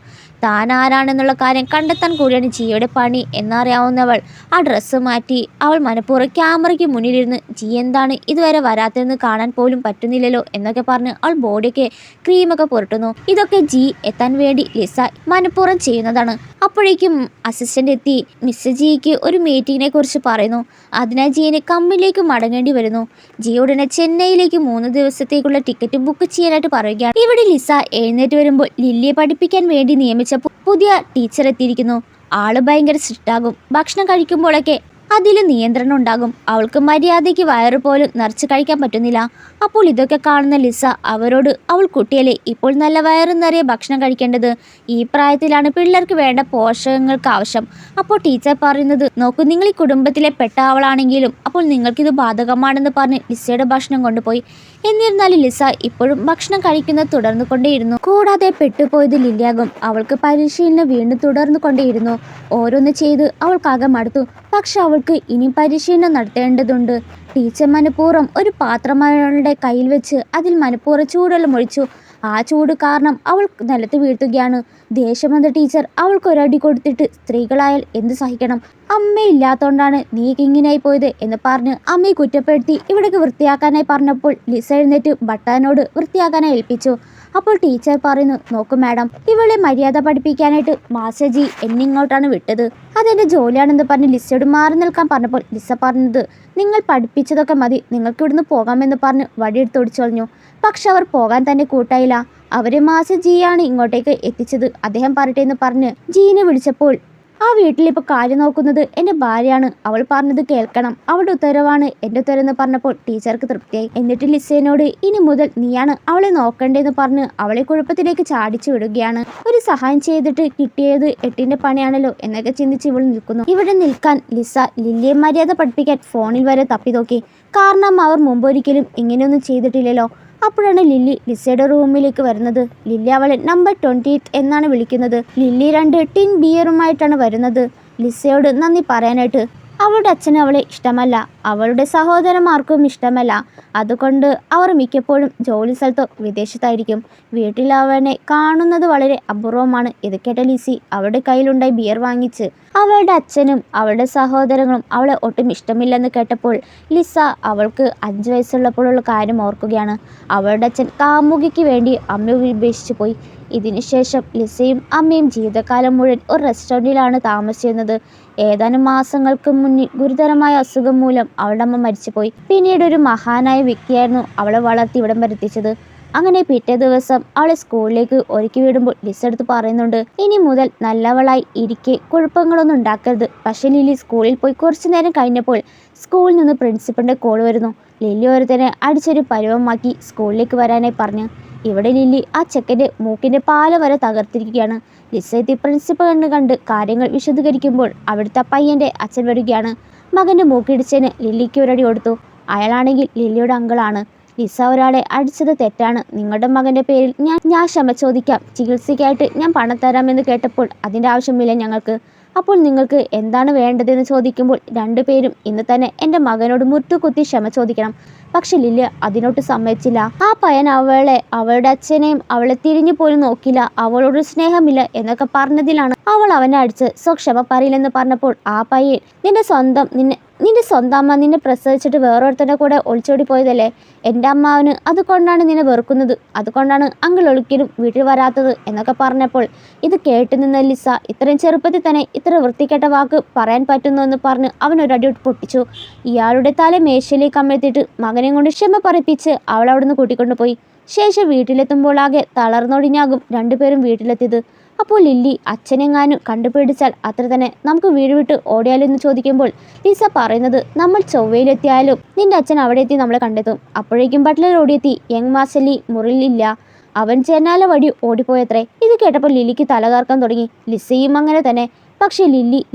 താൻ ആരാണെന്നുള്ള കാര്യം കണ്ടെത്താൻ കൂടിയാണ് ജിയുടെ പണി എന്നറിയാവുന്നവൾ ആ ഡ്രസ്സ് മാറ്റി അവൾ മനഃപൂർവ്വം ക്യാമറയ്ക്ക് മുന്നിലിരുന്ന് ജി എന്താണ് ഇതുവരെ വരാത്തതെന്ന് കാണാൻ പോലും പറ്റുന്നില്ലല്ലോ എന്നൊക്കെ പറഞ്ഞ് അവൾ ബോഡിയൊക്കെ ക്രീമൊക്കെ പുരട്ടുന്നു. ഇതൊക്കെ ജി എത്താൻ വേണ്ടി ലിസ മനഃപൂർവ്വം ചെയ്യുന്നതാണ്. അപ്പോഴേക്കും അസിസ്റ്റന്റ് എത്തി മിസ് ജിക്ക് ഒരു മീറ്റിങ്ങിനെ കുറിച്ച് പറയുന്നു. അതിനാൽ ജിയെ കമ്പനിയിലേക്ക് മടങ്ങേണ്ടി വരുന്നു. ജി ഉടനെ ചെന്നൈയിലേക്ക് 3 ദിവസത്തേക്കുള്ള ടിക്കറ്റ് ബുക്ക് ചെയ്യാനായിട്ട് പറയുകയാണ്. ഇവിടെ ലിസ എഴുന്നേറ്റ് വരുമ്പോൾ ലില്ലിയെ പഠിപ്പിക്കാൻ വേണ്ടി നിയമിച്ച പുതിയ ടീച്ചർ എത്തിയിരിക്കുന്നു. ആള് ഭയങ്കര സ്ട്രിക്റ്റാകും. ഭക്ഷണം കഴിക്കുമ്പോഴൊക്കെ അതിൽ നിയന്ത്രണം ഉണ്ടാകും. അവൾക്ക് മര്യാദയ്ക്ക് വയറ് പോലും നിറച്ച് കഴിക്കാൻ പറ്റുന്നില്ല. അപ്പോൾ ഇതൊക്കെ കാണുന്ന ലിസ അവരോട്, അവൾ കുട്ടിയല്ലേ, ഇപ്പോൾ നല്ല വയറ് നിറയെ ഭക്ഷണം കഴിക്കേണ്ടത്. ഈ പ്രായത്തിലാണ് പിള്ളേർക്ക് വേണ്ട പോഷകങ്ങൾക്ക് ആവശ്യം. അപ്പോൾ ടീച്ചർ പറയുന്നത്, നോക്കൂ, നിങ്ങൾ ഈ കുടുംബത്തിലെ പെട്ട ആളാണെങ്കിലും അപ്പോൾ നിങ്ങൾക്കിത് ബാധകമാണെന്ന് പറഞ്ഞ് ലിസയുടെ ഭക്ഷണം കൊണ്ടുപോയി. എന്നിരുന്നാലും ലിസ ഇപ്പോഴും ഭക്ഷണം കഴിക്കുന്നത് തുടർന്നു കൊണ്ടേയിരുന്നു. കൂടാതെ പെട്ടുപോയത് ലില്ലിയാകും. അവൾക്ക് പരിശീലനം വീണ്ടും തുടർന്നു കൊണ്ടേയിരുന്നു. ഓരോന്ന് ചെയ്ത് അവൾക്കാകെ മടുത്തു. പക്ഷെ അവൾക്ക് ഇനി പരിശീലനം നടത്തേണ്ടതുണ്ട്. ടീച്ചർ മനഃപൂർവ്വം ഒരു പാത്രം അവളുടെ കയ്യിൽ വെച്ച് അതിൽ മനഃപൂർവ്വം ചൂടുവെള്ളം ഒഴിച്ചു. ആ ചൂട് കാരണം അവൾ നിലത്ത് വീഴ്ത്തുകയാണ്. ദേഷ്യം വന്ന ടീച്ചർ അവൾക്ക് ഒരടി കൊടുത്തിട്ട്, സ്ത്രീകളായാൽ എന്ത് സഹിക്കണം, അമ്മയില്ലാത്തോണ്ടാണ് നീ ഇങ്ങനെയായി പോയത് എന്ന് പറഞ്ഞ് അമ്മയെ കുറ്റപ്പെടുത്തി ഇവിടേക്ക് വൃത്തിയാക്കാനായി പറഞ്ഞപ്പോൾ ലിസ എഴുന്നേറ്റ് ഭട്ടാനോട് വൃത്തിയാക്കാനായി ഏൽപ്പിച്ചു. അപ്പോൾ ടീച്ചർ പറയുന്നു, നോക്കൂ മാഡം, ഇവളെ മര്യാദ പഠിപ്പിക്കാനായിട്ട് മാസ്റ്റർ ജി എന്നെ ഇങ്ങോട്ടാണ് വിട്ടത്. അതെൻ്റെ ജോലിയാണെന്ന് പറഞ്ഞ് ലിസയോട് മാറി നിൽക്കാൻ പറഞ്ഞപ്പോൾ ലിസ പറഞ്ഞത്, നിങ്ങൾ പഠിപ്പിച്ചതൊക്കെ മതി, നിങ്ങൾക്ക് ഇവിടുന്ന് പോകാമെന്ന് പറഞ്ഞ് വടിയെടുത്ത് ഒടിച്ചൊളിഞ്ഞു. പക്ഷെ അവർ പോകാൻ തന്നെ കൂട്ടായില്ല. അവരെ മാസ്റ്റർ ജിയാണ് ഇങ്ങോട്ടേക്ക് എത്തിച്ചത്. അദ്ദേഹം പറയട്ടെ എന്ന് പറഞ്ഞ് ജീനെ വിളിച്ചപ്പോൾ, ആ വീട്ടിലിപ്പോൾ കാര്യം നോക്കുന്നത് എൻ്റെ ഭാര്യയാണ്, അവൾ പറഞ്ഞത് കേൾക്കണം, അവളുടെ ഉത്തരവാണ് എൻ്റെ ഉത്തരവെന്ന് പറഞ്ഞപ്പോൾ ടീച്ചർക്ക് തൃപ്തിയായി. എന്നിട്ട് ലിസേനോട്, ഇനി മുതൽ നീയാണ് അവളെ നോക്കേണ്ടതെന്ന് പറഞ്ഞ് അവളെ കുഴപ്പത്തിലേക്ക് ചാടിച്ചു വിടുകയാണ്. ഒരു സഹായം ചെയ്തിട്ട് കിട്ടിയത് 8ന്റെ പണിയാണല്ലോ എന്നൊക്കെ ചിന്തിച്ച് ഇവൾ നിൽക്കുന്നു. ഇവിടെ നിൽക്കാൻ ലിസ ലില്ലിയെ മര്യാദ പഠിപ്പിക്കാൻ ഫോണിൽ വരെ തപ്പി നോക്കി. കാരണം അവർ മുമ്പൊരിക്കലും ഇങ്ങനെയൊന്നും ചെയ്തിട്ടില്ലല്ലോ. അപ്പോഴാണ് ലില്ലി ലിസയുടെ റൂമിലേക്ക് വരുന്നത്. ലില്ലി അവളെ നമ്പർ 28 എന്നാണ് വിളിക്കുന്നത്. ലില്ലി 2 ടിൻ ബിയറുമായിട്ടാണ് വരുന്നത് ലിസയോട് നന്ദി പറയാനായിട്ട്. അവളുടെ അച്ഛന് അവളെ ഇഷ്ടമല്ല, അവളുടെ സഹോദരന്മാർക്കും ഇഷ്ടമല്ല. അതുകൊണ്ട് അവർ മിക്കപ്പോഴും ജോലി സ്ഥലത്തോ വിദേശത്തായിരിക്കും. വീട്ടിൽ അവനെ കാണുന്നത് വളരെ അപൂർവമാണ്. ഇത് കേട്ട ലിസി അവളുടെ കയ്യിലുണ്ടായി ബിയർ വാങ്ങിച്ച് അവളുടെ അച്ഛനും അവളുടെ സഹോദരങ്ങളും അവളെ ഒട്ടും ഇഷ്ടമില്ലെന്ന് കേട്ടപ്പോൾ ലിസ അവൾക്ക് 5 വയസ്സുള്ളപ്പോഴുള്ള കാര്യം ഓർക്കുകയാണ്. അവളുടെ അച്ഛൻ കാമുകിക്ക് വേണ്ടി അമ്മ ഉപേക്ഷിച്ചു പോയി. ഇതിനുശേഷം ലിസയും അമ്മയും ജീവിതകാലം മുഴുവൻ ഒരു റെസ്റ്റോറൻറ്റിലാണ് താമസിച്ചിരുന്നത്. ഏതാനും മാസങ്ങൾക്ക് മുന്നിൽ ഗുരുതരമായ അസുഖം മൂലം അവളുടെ അമ്മ മരിച്ചുപോയി. പിന്നീട് ഒരു മഹാനായ വ്യക്തിയായിരുന്നു അവളെ വളർത്തി ഇവിടം വരുത്തിച്ചത്. അങ്ങനെ പിറ്റേ ദിവസം അവളെ സ്കൂളിലേക്ക് ഒരുക്കി വിടുമ്പോൾ ലിസ എടുത്ത് പറയുന്നുണ്ട്, ഇനി മുതൽ നല്ലവളായി ഇരിക്കെ കുഴപ്പങ്ങളൊന്നും ഉണ്ടാക്കരുത്. പക്ഷെ ലില്ലി സ്കൂളിൽ പോയി കുറച്ചു നേരം കഴിഞ്ഞപ്പോൾ സ്കൂളിൽ നിന്ന് പ്രിൻസിപ്പലിൻ്റെ കോൾ വരുന്നു. ലില്ലി ഒരുത്തനെ അടിച്ചൊരു പരുവമാക്കി സ്കൂളിലേക്ക് വരാനായി പറഞ്ഞു. ഇവിടെ ലില്ലി ആ ചെക്കൻ്റെ മൂക്കിൻ്റെ പാല വരെ തകർത്തിരിക്കുകയാണ്. ലിസ എത്തി പ്രിൻസിപ്പലിനെ കണ്ട് കാര്യങ്ങൾ വിശദീകരിക്കുമ്പോൾ അവിടുത്തെ പയ്യൻ്റെ അച്ഛൻ വരികയാണ്. മകൻ്റെ മൂക്കിടിച്ചതിന് ലില്ലിക്ക് ഒരടി കൊടുത്തു. അയാളാണെങ്കിൽ ലില്ലിയുടെ അങ്കിളാണ്. ലിസ ഒരാളെ അടിച്ചത് തെറ്റാണ്. നിങ്ങളുടെ മകൻ്റെ പേരിൽ ഞാൻ ക്ഷമ ചോദിക്കാം. ചികിത്സയ്ക്കായിട്ട് ഞാൻ പണം തരാമെന്ന് കേട്ടപ്പോൾ അതിൻ്റെ ആവശ്യമില്ല ഞങ്ങൾക്ക്. അപ്പോൾ നിങ്ങൾക്ക് എന്താണ് വേണ്ടതെന്ന് ചോദിക്കുമ്പോൾ 2 പേരും ഇന്ന് തന്നെ എൻ്റെ മകനോട് മുറ്റുകുത്തി ക്ഷമ ചോദിക്കണം. പക്ഷെ ലില്ലിയ അതിനോട്ട് സമ്മതിച്ചില്ല. ആ പയ്യൻ അവളുടെ അച്ഛനെയും അവളെ തിരിഞ്ഞു പോലും നോക്കില്ല, അവളോട് സ്നേഹമില്ല എന്നൊക്കെ പറഞ്ഞതിലാണ് അവൾ അവനെ അടിച്ച്. ക്ഷമ പറയില്ലെന്ന് പറഞ്ഞപ്പോൾ ആ പയ്യൻ, നിന്റെ സ്വന്തം അമ്മ നിന്നെ പ്രസവിച്ചിട്ട് വേറൊരുത്തൻ്റെ കൂടെ ഒളിച്ചോടി പോയതല്ലേ, എൻ്റെ അമ്മാവന് അതുകൊണ്ടാണ് നിന്നെ വെറുക്കുന്നത്, അതുകൊണ്ടാണ് അങ്കിൾ ഒളിക്കലും വീട്ടിൽ വരാത്തത് എന്നൊക്കെ പറഞ്ഞപ്പോൾ ഇത് കേട്ടു നിന്ന ലിസ ഇത്രയും ചെറുപ്പത്തിൽ തന്നെ ഇത്ര വൃത്തികെട്ട വാക്ക് പറയാൻ പറ്റുന്നു എന്ന് പറഞ്ഞ് അവനൊരടി പൊട്ടിച്ചു. ഇയാളുടെ തല മേശയിലേക്ക് അമർത്തിയിട്ട് മകനെ കൊണ്ട് ക്ഷമ പറയിപ്പിച്ച് അവൾ അവിടുന്ന് കൂട്ടിക്കൊണ്ടുപോയി. ശേഷം വീട്ടിലെത്തുമ്പോൾ ആകെ തളർന്നൊടിഞ്ഞാകും 2 പേരും വീട്ടിലെത്തിയത്. അപ്പോൾ ലില്ലി അച്ഛനെങ്ങാനും കണ്ടുപിടിച്ചാൽ അത്ര തന്നെ നമുക്ക് വീട് വിട്ട് ഓടിയാലോ എന്ന് ചോദിക്കുമ്പോൾ ലിസ പറയുന്നത്, നമ്മൾ ചൊവ്വയിലെത്തിയാലും നിന്റെ അച്ഛൻ അവിടെ എത്തി നമ്മളെ കണ്ടെത്തും. അപ്പോഴേക്കും ബട്ട്ലർ ഓടിയെത്തി. യങ് മാസലി മുറിയിലില്ല, അവൻ ജനാല വഴി ഓടിപ്പോയത്രേ. ഇത് കേട്ടപ്പോൾ ലില്ലിക്ക് തലകറക്കാൻ തുടങ്ങി. ലിസയും അങ്ങനെ തന്നെ. പക്ഷേ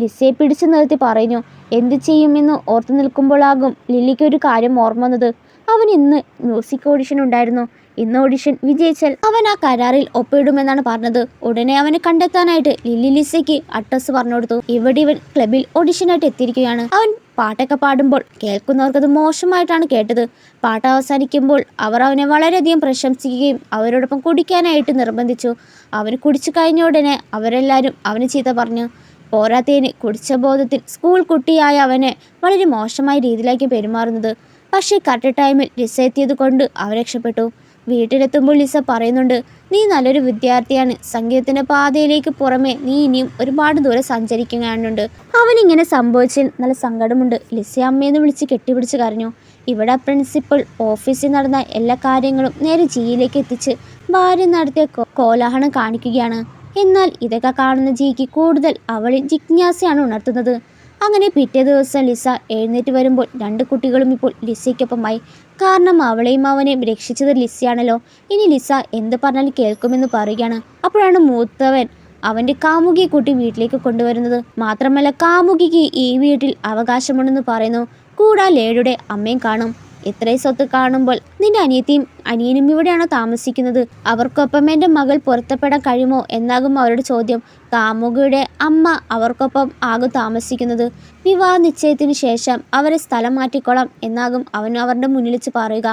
ലിസയെ പിടിച്ചു നിർത്തി പറഞ്ഞു. എന്ത് ചെയ്യുമെന്ന് ഓർത്തു നിൽക്കുമ്പോഴാകും ലില്ലിക്ക് ഒരു കാര്യം ഓർമ്മ വന്നത്. അവൻ ഇന്ന് മ്യൂസിക് ഓഡിഷൻ ഉണ്ടായിരുന്നു. ഇന്ന് ഓഡിഷൻ വിജയിച്ചാൽ അവൻ ആ കരാറിൽ ഒപ്പിടുമെന്നാണ് പറഞ്ഞത്. ഉടനെ അവനെ കണ്ടെത്താനായിട്ട് ലിസയ്ക്ക് അഡ്രസ് പറഞ്ഞു കൊടുത്തു. ഇവിടെ ഇവൻ ക്ലബിൽ ഓഡിഷനായിട്ട് എത്തിയിരിക്കുകയാണ്. അവൻ പാട്ടൊക്കെ പാടുമ്പോൾ കേൾക്കുന്നവർക്കത് മോശമായിട്ടാണ് കേട്ടത്. പാട്ട് അവസാനിക്കുമ്പോൾ അവർ അവനെ വളരെയധികം പ്രശംസിക്കുകയും അവരോടൊപ്പം കുടിക്കാനായിട്ട് നിർബന്ധിച്ചു. അവന് കുടിച്ചു കഴിഞ്ഞ ഉടനെ അവരെല്ലാവരും അവന് ചീത്ത പറഞ്ഞു. പോരാത്തതിന് കുടിച്ച ബോധത്തിൽ സ്കൂൾ കുട്ടിയായ അവനെ വളരെ മോശമായ രീതിയിലേക്ക് പെരുമാറുന്നത്. പക്ഷേ കറക്റ്റ് ടൈമിൽ ലിസ എത്തിയത് കൊണ്ട് അവൻ രക്ഷപ്പെട്ടു. വീട്ടിലെത്തുമ്പോൾ ലിസ പറയുന്നുണ്ട്, നീ നല്ലൊരു വിദ്യാർത്ഥിയാണ്. സംഗീതത്തിൻ്റെ പാതയിലേക്ക് പുറമെ നീ ഇനിയും ഒരുപാട് ദൂരം സഞ്ചരിക്കാനുണ്ട്. അവനിങ്ങനെ സംഭവിച്ചതിൽ നല്ല സങ്കടമുണ്ട്. ലിസ അമ്മയെന്ന് വിളിച്ച് കെട്ടിപ്പിടിച്ച് കരഞ്ഞു. ഇവിടെ പ്രിൻസിപ്പൽ ഓഫീസിൽ നടന്ന എല്ലാ കാര്യങ്ങളും നേരെ ജിയിലേക്ക് എത്തിച്ച് ഭാര്യ നടത്തിയ കോലാഹലം കാണിക്കുകയാണ്. എന്നാൽ ഇതൊക്കെ കാണുന്ന ജിക്ക് കൂടുതൽ അവളിൽ ജിജ്ഞാസയാണ് ഉണർത്തുന്നത്. അങ്ങനെ പിറ്റേ ദിവസം ലിസ എഴുന്നേറ്റ് വരുമ്പോൾ 2 കുട്ടികളും ഇപ്പോൾ ലിസയ്ക്കൊപ്പമായി. കാരണം അവളെയും അവനെയും രക്ഷിച്ചത് ലിസയാണല്ലോ. ഇനി ലിസ എന്ത് പറഞ്ഞാലും കേൾക്കുമെന്ന് പറയുകയാണ്. അപ്പോഴാണ് മൂത്തവൻ അവൻ്റെ കാമുകിയെ കൂട്ടി വീട്ടിലേക്ക് കൊണ്ടുവരുന്നത്. മാത്രമല്ല കാമുകിക്ക് ഈ വീട്ടിൽ അവകാശമുണ്ടെന്ന് പറയുന്നു. കൂടാതെ ലേഡിയുടെ അമ്മയും കാണും. ഇത്രയും സ്വത്ത് കാണുമ്പോൾ നിന്റെ അനിയത്തിയും അനിയനും ഇവിടെയാണോ താമസിക്കുന്നത്? അവർക്കൊപ്പം എൻ്റെ മകൾ പൊരുത്തപ്പെടാൻ കഴിയുമോ എന്നാകും അവരുടെ ചോദ്യം. കാമുകിയുടെ അമ്മ അവർക്കൊപ്പം ആകും താമസിക്കുന്നത്. വിവാഹ നിശ്ചയത്തിനു ശേഷം അവരെ സ്ഥലം മാറ്റിക്കോളാം എന്നാകും അവൻ അവരുടെ മുന്നിൽ വെച്ച് പറയുക.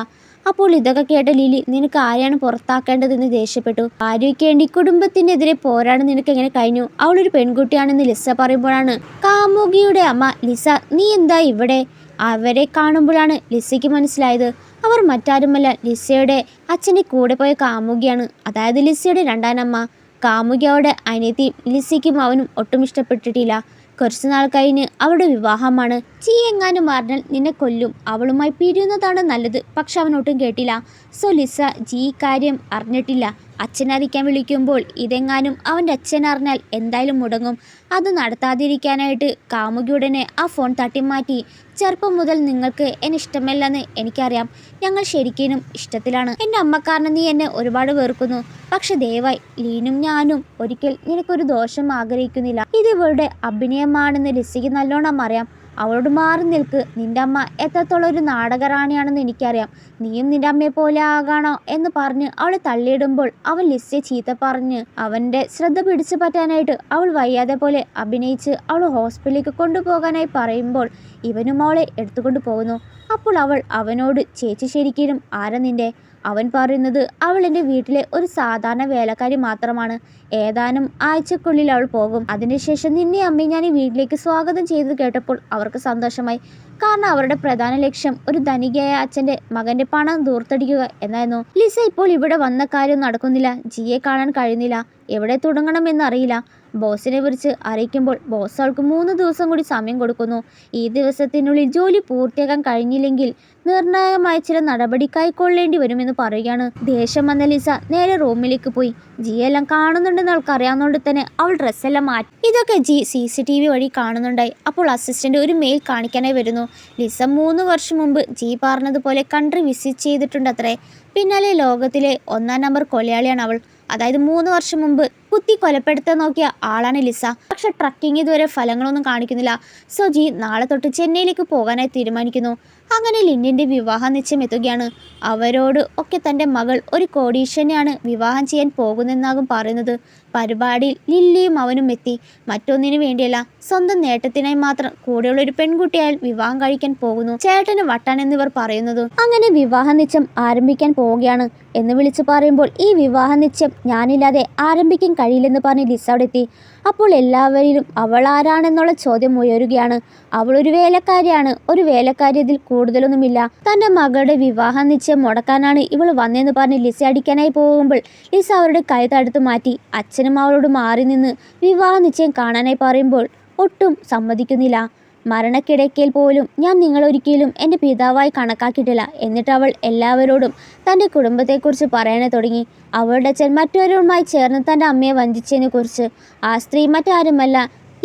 അപ്പോൾ ഇതൊക്കെ കേട്ട ലിലി, നിനക്ക് ആരെയാണ് പുറത്താക്കേണ്ടതെന്ന് ദേഷ്യപ്പെട്ടു. ആര്യയ്ക്ക് വേണ്ടി കുടുംബത്തിനെതിരെ പോരാടാൻ നിനക്ക് എങ്ങനെ കഴിഞ്ഞു? അവളൊരു പെൺകുട്ടിയാണെന്ന് ലിസ പറയുമ്പോഴാണ് കാമുകിയുടെ അമ്മ, ലിസ നീ എന്താ ഇവിടെ? അവരെ കാണുമ്പോഴാണ് ലിസയ്ക്ക് മനസ്സിലായത് അവർ മറ്റാരുമല്ല ലിസയുടെ അച്ഛൻ്റെ കൂടെ പോയ കാമുകിയാണ്. അതായത് ലിസയുടെ 2ാം അമ്മ. കാമുകി അവളുടെ അനിയത്തിയും ലിസയ്ക്കും അവനും ഒട്ടും ഇഷ്ടപ്പെട്ടിട്ടില്ല. കുറച്ചു നാൾ കഴിഞ്ഞ് അവളുടെ വിവാഹമാണ്. എങ്ങാനും പറഞ്ഞാൽ നിന്നെ കൊല്ലും, അവളുമായി പിരിയുന്നതാണ് നല്ലത്. പക്ഷെ അവൻ ഒട്ടും കേട്ടില്ല. സോ ലിസ കാര്യം അറിഞ്ഞിട്ടില്ല. അച്ഛനറിയിക്കാൻ വിളിക്കുമ്പോൾ ഇതെങ്ങാനും അവൻ്റെ അച്ഛൻ അറിഞ്ഞാൽ എന്തായാലും മുടങ്ങും. അത് നടത്താതിരിക്കാനായിട്ട് കാമുകി ഉടനെ ആ ഫോൺ തട്ടിമാറ്റി, ചെറുപ്പം മുതൽ നിങ്ങൾക്ക് എന്നെ ഇഷ്ടമല്ലെന്ന് എനിക്കറിയാം. ഞങ്ങൾ ശരിക്കും ഇഷ്ടത്തിലാണ്. എൻ്റെ അമ്മ കാരണം നീ എന്നെ ഒരുപാട് വെറുക്കുന്നു. പക്ഷെ ദയവായി ലീനും ഞാനും ഒരിക്കൽ നിനക്കൊരു ദോഷം ആഗ്രഹിക്കുന്നില്ല. ഇത് ഇവളുടെ അഭിനയമാണെന്ന് ലിസയ്ക്ക് നല്ലോണം അറിയാം. അവളോട് മാറി നിൽക്ക്. നിന്റെ അമ്മ എത്രത്തോളം ഒരു നാടകറാണിയാണെന്ന് എനിക്കറിയാം. നീയും നിന്റെ അമ്മയെ പോലെ ആകണോ എന്ന് പറഞ്ഞ് അവളെ തള്ളിയിടുമ്പോൾ അവൻ ലിസയെ ചീത്ത പറഞ്ഞ് അവൻ്റെ ശ്രദ്ധ പിടിച്ചു പറ്റാനായിട്ട് അവൾ വയ്യാതെ പോലെ അഭിനയിച്ച് അവൾ ഹോസ്പിറ്റലിലേക്ക് കൊണ്ടുപോകാനായി പറയുമ്പോൾ ഇവനും അവളെ എടുത്തുകൊണ്ട് പോകുന്നു. അപ്പോൾ അവൾ അവനോട്, ചേച്ചി ശരിക്കും ആരാ നിന്റെ? അവൻ പറയുന്നത് അവൾ എൻ്റെ വീട്ടിലെ ഒരു സാധാരണ വേലക്കാരി മാത്രമാണ്. ഏതാനും ആഴ്ചക്കുള്ളിൽ അവൾ പോകും. അതിനുശേഷം നിന്നെ അമ്മയും ഞാൻ ഈ വീട്ടിലേക്ക് സ്വാഗതം ചെയ്തത് കേട്ടപ്പോൾ അവർക്ക് സന്തോഷമായി. കാരണം അവരുടെ പ്രധാന ലക്ഷ്യം ഒരു ധനികയായ അച്ഛൻ്റെ മകൻ്റെ പണം ദൂർത്തടിക്കുക എന്നായിരുന്നു. ലിസ ഇപ്പോൾ ഇവിടെ വന്ന കാര്യം നടക്കുന്നില്ല. ജിയെ കാണാൻ കഴിയുന്നില്ല. എവിടെ തുടങ്ങണമെന്നറിയില്ല. ബോസിനെ വിളിച്ച് അറിയിക്കുമ്പോൾ ബോസ് അവൾക്ക് 3 ദിവസം കൂടി സമയം കൊടുക്കുന്നു. ഈ ദിവസത്തിനുള്ളിൽ ജോലി പൂർത്തിയാക്കാൻ കഴിഞ്ഞില്ലെങ്കിൽ നിർണായകമായ ചില നടപടി കൈക്കൊള്ളേണ്ടി വരുമെന്ന് പറയുകയാണ്. ദേഷ്യം വന്ന ലിസ നേരെ റൂമിലേക്ക് പോയി. ജിയെല്ലാം കാണുന്നുണ്ടെന്ന് അവൾക്ക് അറിയാവുന്നതുകൊണ്ട് തന്നെ അവൾ ഡ്രസ്സെല്ലാം മാറ്റി. ഇതൊക്കെ ജി CCTV വഴി കാണുന്നുണ്ടായി. അപ്പോൾ അസിസ്റ്റന്റ് ഒരു മെയിൽ കാണിക്കാനായി വരുന്നു. ലിസ 3 വർഷം മുമ്പ് ജി പറഞ്ഞതുപോലെ കൺട്രി വിസിറ്റ് ചെയ്തിട്ടുണ്ടത്രേ. പിന്നാലെ ലോകത്തിലെ 1ാം നമ്പർ കൊലയാളിയാണ് അവൾ. അതായത് 3 വർഷം മുമ്പ് കുത്തി കൊലപ്പെടുത്താൻ നോക്കിയ ആളാണ് ലിസ. പക്ഷെ ട്രക്കിംഗ് ഇതുവരെ ഫലങ്ങളൊന്നും കാണിക്കുന്നില്ല. സോ ജി നാളെ തൊട്ട് ചെന്നൈയിലേക്ക് പോകാനായി തീരുമാനിക്കുന്നു. അങ്ങനെ ലിന്നിൻ്റെ വിവാഹ നിശ്ചയം എത്തുകയാണ്. അവരോട് ഒക്കെ തൻ്റെ മകൾ ഒരു കോടീശ്വരനെയാണ് വിവാഹം ചെയ്യാൻ പോകുന്നെന്നാകും പറയുന്നത്. പരിപാടിയിൽ ലില്ലിയും അവനും എത്തി. മറ്റൊന്നിനു വേണ്ടിയല്ല, സ്വന്തം നേട്ടത്തിനായി മാത്രം കൂടെയുള്ള ഒരു പെൺകുട്ടിയാൽ വിവാഹം കഴിക്കാൻ പോകുന്നു. ചേട്ടന് വട്ടാൻ എന്നിവർ പറയുന്നത്. അങ്ങനെ വിവാഹ നിശ്ചയം ആരംഭിക്കാൻ പോവുകയാണ് എന്ന് വിളിച്ചു പറയുമ്പോൾ ഈ വിവാഹ നിശ്ചയം ഞാനില്ലാതെ ആരംഭിക്കാൻ കഴിയില്ലെന്ന് പറഞ്ഞ് ലിസ അവിടെ എത്തി. അപ്പോൾ എല്ലാവരിലും അവൾ ആരാണെന്നുള്ള ചോദ്യം ഉയരുകയാണ്. അവൾ ഒരു വേലക്കാരിയാണ്. ഒരു വേലക്കാരി ഇതിൽ കൂടുതലൊന്നുമില്ല. തൻ്റെ മകളുടെ വിവാഹ നിശ്ചയം മുടക്കാനാണ് ഇവൾ വന്നതെന്ന് പറഞ്ഞ് ലിസ അടിക്കാനായി പോകുമ്പോൾ ലിസ അവരുടെ കൈ തടുത്ത് മാറ്റി. അച്ഛനും അവളോട് മാറി നിന്ന് വിവാഹ നിശ്ചയം കാണാനായി പറയുമ്പോൾ ഒട്ടും സമ്മതിക്കുന്നില്ല. മരണക്കിടക്കയിൽ പോലും ഞാൻ നിങ്ങളൊരിക്കലും എൻ്റെ പിതാവായി കണക്കാക്കിയിട്ടില്ല. എന്നിട്ട് അവൾ എല്ലാവരോടും തൻ്റെ കുടുംബത്തെക്കുറിച്ച് പറയാനേ തുടങ്ങി. അവളുടെ അച്ഛൻ മറ്റൊരുമായി ചേർന്ന് തൻ്റെ അമ്മയെ വഞ്ചിച്ചതിനെ കുറിച്ച്. ആ സ്ത്രീ മറ്റാരുമല്ല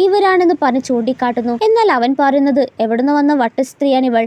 ഇവരാണെന്ന് പറഞ്ഞ് ചൂണ്ടിക്കാട്ടുന്നു. എന്നാൽ അവൻ പറയുന്നത് എവിടുന്ന് വന്ന വട്ട് സ്ത്രീയാണിവൾ.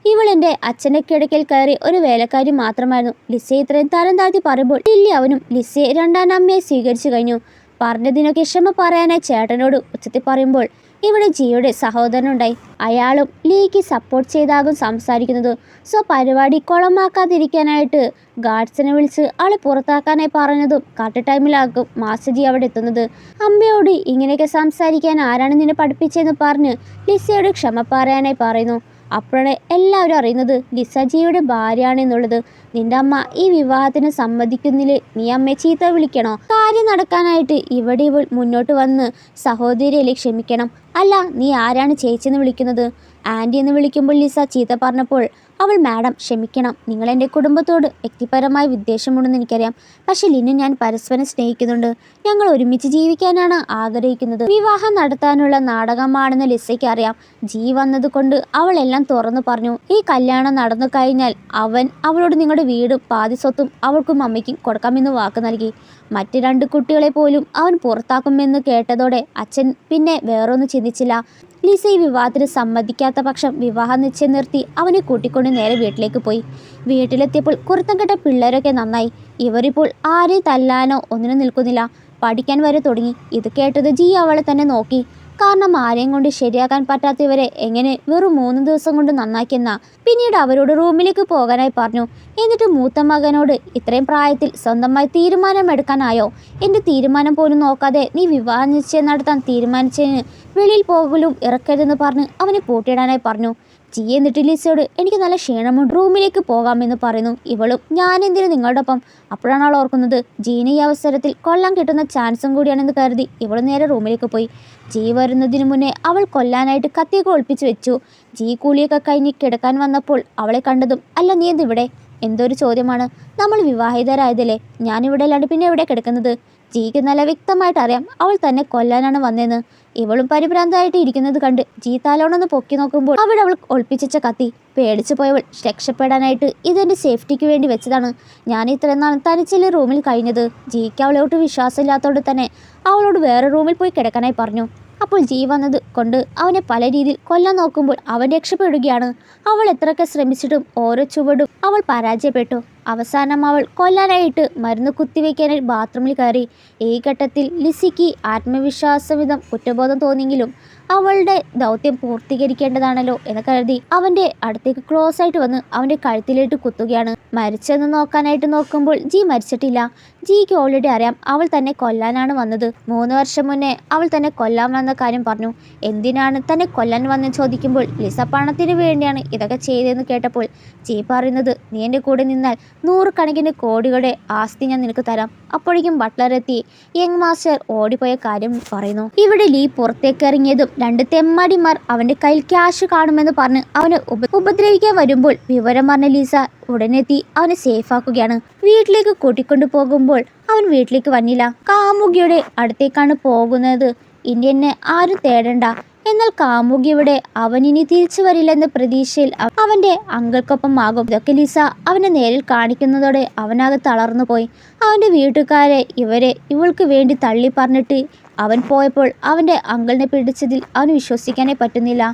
ഇവൾ എൻ്റെ അച്ഛൻ്റെ കിടക്കയിൽ കയറി ഒരു വേലക്കാരി മാത്രമായിരുന്നു. ലിസയെ ഇത്രയും തരം താഴ്ത്തി പറയുമ്പോൾ ലില്ലി അവനും ലിസയെ 2ാം അമ്മയെ സ്വീകരിച്ചു കഴിഞ്ഞു. പറഞ്ഞതിനൊക്കെ ക്ഷമ പറയാനായി ചേട്ടനോട് ഉച്ചത്തിൽ പറയുമ്പോൾ ഇവിടെ ജിയുടെ സഹോദരനുണ്ടായി. അയാളും ലീക്ക് സപ്പോർട്ട് ചെയ്താകും സംസാരിക്കുന്നത്. സോ പരിപാടി കുളമാക്കാതിരിക്കാനായിട്ട് ഗാർഡ്സിനെ വിളിച്ച് ആളെ പുറത്താക്കാനായി പറഞ്ഞതും കറക്റ്റ് ടൈമിലാകും മാസ്റ്റർ ജി അവിടെ എത്തുന്നത്. അമ്മയോട് ഇങ്ങനെയൊക്കെ സംസാരിക്കാൻ ആരാണ് നിന്നെ പഠിപ്പിച്ചതെന്ന് പറഞ്ഞ് ലിസയോട് ക്ഷമ പറയാനായി പറയുന്നു. അപ്പോഴാണ് എല്ലാവരും അറിയുന്നത് ലിസ ജിയുടെ ഭാര്യയാണെന്നുള്ളത്. നിന്റെ അമ്മ ഈ വിവാഹത്തിന് സമ്മതിക്കുന്നില്ലേ, നീ അമ്മയെ ചീത്ത വിളിക്കണോ? കാര്യം നടക്കാനായിട്ട് ഇവിടെ ഇവൾ മുന്നോട്ട് വന്ന് സഹോദരിയല്ലേ ക്ഷമിക്കണം. അല്ല, നീ ആരാണ് ചേച്ചിന്ന് വിളിക്കുന്നത്? ആൻറ്റി എന്ന് വിളിക്കുമ്പോൾ ലിസ ചീത്ത പറഞ്ഞപ്പോൾ അവൾ മാഡം ക്ഷമിക്കണം, നിങ്ങൾ എൻ്റെ കുടുംബത്തോട് വ്യക്തിപരമായ വിദ്വേഷമുണ്ടെന്ന് എനിക്കറിയാം. പക്ഷെ ലിനു ഞാൻ പരസ്പരം സ്നേഹിക്കുന്നുണ്ട്. ഞങ്ങൾ ഒരുമിച്ച് ജീവിക്കാനാണ് ആഗ്രഹിക്കുന്നത്. വിവാഹം നടത്താനുള്ള നാടകമാണെന്ന് ലിസയ്ക്ക് അറിയാം. ജി വന്നത് കൊണ്ട് അവൾ എല്ലാം തുറന്നു പറഞ്ഞു. ഈ കല്യാണം നടന്നു കഴിഞ്ഞാൽ അവൻ അവളോട് നിങ്ങളുടെ വീടും പാതി സ്വത്തും അവൾക്കും അമ്മയ്ക്കും കൊടുക്കാമെന്ന് വാക്ക് നൽകി. മറ്റ് 2 കുട്ടികളെ പോലും അവൻ പുറത്താക്കുമെന്ന് കേട്ടതോടെ അച്ഛൻ പിന്നെ വേറൊന്നും ചിന്തിച്ചില്ല. ലിസ ഈ വിവാഹത്തിന് സമ്മതിക്കാത്ത പക്ഷം വിവാഹ നിശ്ചയം നിർത്തി അവനെ കൂട്ടിക്കൊണ്ട് നേരെ വീട്ടിലേക്ക് പോയി. വീട്ടിലെത്തിയപ്പോൾ കുരുത്തം കെട്ട പിള്ളേരൊക്കെ നന്നായി. ഇവരിപ്പോൾ ആരെയും തല്ലാനോ ഒന്നിനും നിൽക്കുന്നില്ല. പഠിക്കാൻ വരെ തുടങ്ങി. ഇത് കേട്ടത് ജി അവളെ തന്നെ നോക്കി. കാരണം ആരെയും കൊണ്ട് ശരിയാക്കാൻ പറ്റാത്തവരെ എങ്ങനെ വെറും 3 ദിവസം കൊണ്ട് നന്നാക്കിയെന്ന. പിന്നീട് അവരോട് റൂമിലേക്ക് പോകാനായി പറഞ്ഞു. എന്നിട്ട് മൂത്ത മകനോട് ഇത്രയും പ്രായത്തിൽ സ്വന്തമായി തീരുമാനമെടുക്കാനായോ? എൻ്റെ തീരുമാനം പോലും നോക്കാതെ നീ വിവാഹ നിശ്ചയം നടത്താൻ തീരുമാനിച്ചതിന് വെളിയിൽ പോകലും ഇറക്കരുതെന്ന് പറഞ്ഞ് അവനെ പൂട്ടിയിടാനായി പറഞ്ഞു. ജി എന്നിട്ട് ലിസയോട് എനിക്ക് നല്ല ക്ഷീണമുണ്ട്, റൂമിലേക്ക് പോകാമെന്ന് പറയുന്നു. ഇവളും ഞാൻ എന്തിനു നിങ്ങളുടെ ഒപ്പം? അപ്പോഴാണ് അവൾ ഓർക്കുന്നത് ജീനെ ഈ അവസരത്തിൽ കൊല്ലാൻ കിട്ടുന്ന ചാൻസും കൂടിയാണെന്ന് കരുതി ഇവൾ നേരെ റൂമിലേക്ക് പോയി. ജി വരുന്നതിന് മുന്നേ അവൾ കൊല്ലാനായിട്ട് കത്തിയൊക്കെ ഒളിപ്പിച്ച് വെച്ചു. ജി കൂലിയൊക്കെ കഴിഞ്ഞ് കിടക്കാൻ വന്നപ്പോൾ അവളെ കണ്ടതും അല്ല നീ എന്തിവിടെ? എന്തൊരു ചോദ്യമാണ്, നമ്മൾ വിവാഹിതരായതല്ലേ, ഞാനിവിടെ അല്ലാണ്ട് പിന്നെ എവിടെ കിടക്കുന്നത്? ജിക്ക് നല്ല വ്യക്തമായിട്ട് അറിയാം അവൾ തന്നെ കൊല്ലാനാണ് വന്നതെന്ന്. ഇവളും പരിഭ്രാന്തമായിട്ട് ഇരിക്കുന്നത് കണ്ട് ജി തലോണൊന്ന് പൊക്കി നോക്കുമ്പോൾ അവിടെ അവൾ ഒളിപ്പിച്ച കത്തി. പേടിച്ചു പോയവൾ രക്ഷപ്പെടാനായിട്ട് ഇതെൻ്റെ സേഫ്റ്റിക്ക് വേണ്ടി വെച്ചതാണ്. ഞാൻ ഇത്രയും നാൾ തനിച്ചല്ലേ റൂമിൽ കഴിഞ്ഞത്. ജിക്ക് അവളോട്ട് വിശ്വാസമില്ലാത്തതുകൊണ്ട് തന്നെ അവളോട് വേറെ റൂമിൽ പോയി കിടക്കാനായി പറഞ്ഞു. അപ്പോൾ ജി വന്നത് കൊണ്ട് അവനെ പല രീതിയിൽ കൊല്ലാൻ നോക്കുമ്പോൾ അവൻ രക്ഷപ്പെടുകയാണ്. അവൾ എത്രയൊക്കെ ശ്രമിച്ചിട്ടും ഓരോ ചുവടും അവൾ പരാജയപ്പെട്ടു. അവസാനം അവൾ കൊല്ലാനായിട്ട് മരുന്ന് കുത്തിവെക്കാനായി ബാത്റൂമിൽ കയറി. ഈ ഘട്ടത്തിൽ ലിസിക്ക് ആത്മവിശ്വാസവിധം കുറ്റബോധം തോന്നിയെങ്കിലും അവളുടെ ദൗത്യം പൂർത്തീകരിക്കേണ്ടതാണല്ലോ എന്ന് കരുതി അവൻ്റെ അടുത്തേക്ക് ക്ലോസ് ആയിട്ട് വന്ന് അവൻ്റെ കഴുത്തിലേക്ക് കുത്തുകയാണ്. മരിച്ചെന്ന് നോക്കാനായിട്ട് നോക്കുമ്പോൾ ജി മരിച്ചിട്ടില്ല. ജിക്ക് ഓൾറെഡി അറിയാം അവൾ തന്നെ കൊല്ലാനാണ് വന്നത്. 3 വർഷം മുന്നേ അവൾ തന്നെ കൊല്ലാൻ വന്ന കാര്യം പറഞ്ഞു. എന്തിനാണ് തന്നെ കൊല്ലാൻ വന്നെന്ന് ചോദിക്കുമ്പോൾ ലിസ പണത്തിന് വേണ്ടിയാണ് ഇതൊക്കെ ചെയ്തതെന്ന് കേട്ടപ്പോൾ ജി പറയുന്നത് നീ എൻ്റെ കൂടെ നിന്നാൽ 100 കണക്കിന് കോടികളുടെ ആസ്തി ഞാൻ നിനക്ക് തരാം. അപ്പോഴേക്കും ബട്ട്ലർ എത്തി യങ് മാസ്റ്റർ ഓടിപ്പോയ കാര്യം പറയുന്നു. ഇവിടെ ലീ പുറത്തേക്ക് ഇറങ്ങിയതും 2 തെമ്മാടിമാർ അവൻ്റെ കയ്യിൽ ക്യാഷ് കാണുമെന്ന് പറഞ്ഞ് അവനെ ഉപദ്രവിക്കാൻ വരുമ്പോൾ വിവരം പറഞ്ഞ ലിസ ഉടനെത്തി അവനെ സേഫ് ആക്കുകയാണ്. വീട്ടിലേക്ക് കൂട്ടിക്കൊണ്ടു പോകുമ്പോൾ അവൻ വീട്ടിലേക്ക് വന്നില്ല. കാമുകിയുടെ അടുത്തേക്കാണ് പോകുന്നത്. ഇനി എന്നെ ആരും തേടണ്ട. എന്നാൽ കാമുകിയുടെ അവൻ ഇനി തിരിച്ചു വരില്ലെന്ന പ്രതീക്ഷയിൽ അവൻ്റെ അങ്കിൾക്കൊപ്പം ആകും. ഇതൊക്കെ ലിസ അവനെ നേരിൽ കാണിക്കുന്നതോടെ അവനാകെ തളർന്നു പോയി. അവൻ്റെ വീട്ടുകാരെ ഇവൾക്ക് വേണ്ടി തള്ളി പറഞ്ഞിട്ട് അവൻ പോയപ്പോൾ അവൻ്റെ അങ്കിളിനെ പിടിച്ചതിൽ അവന് വിശ്വസിക്കാനേ പറ്റുന്നില്ല.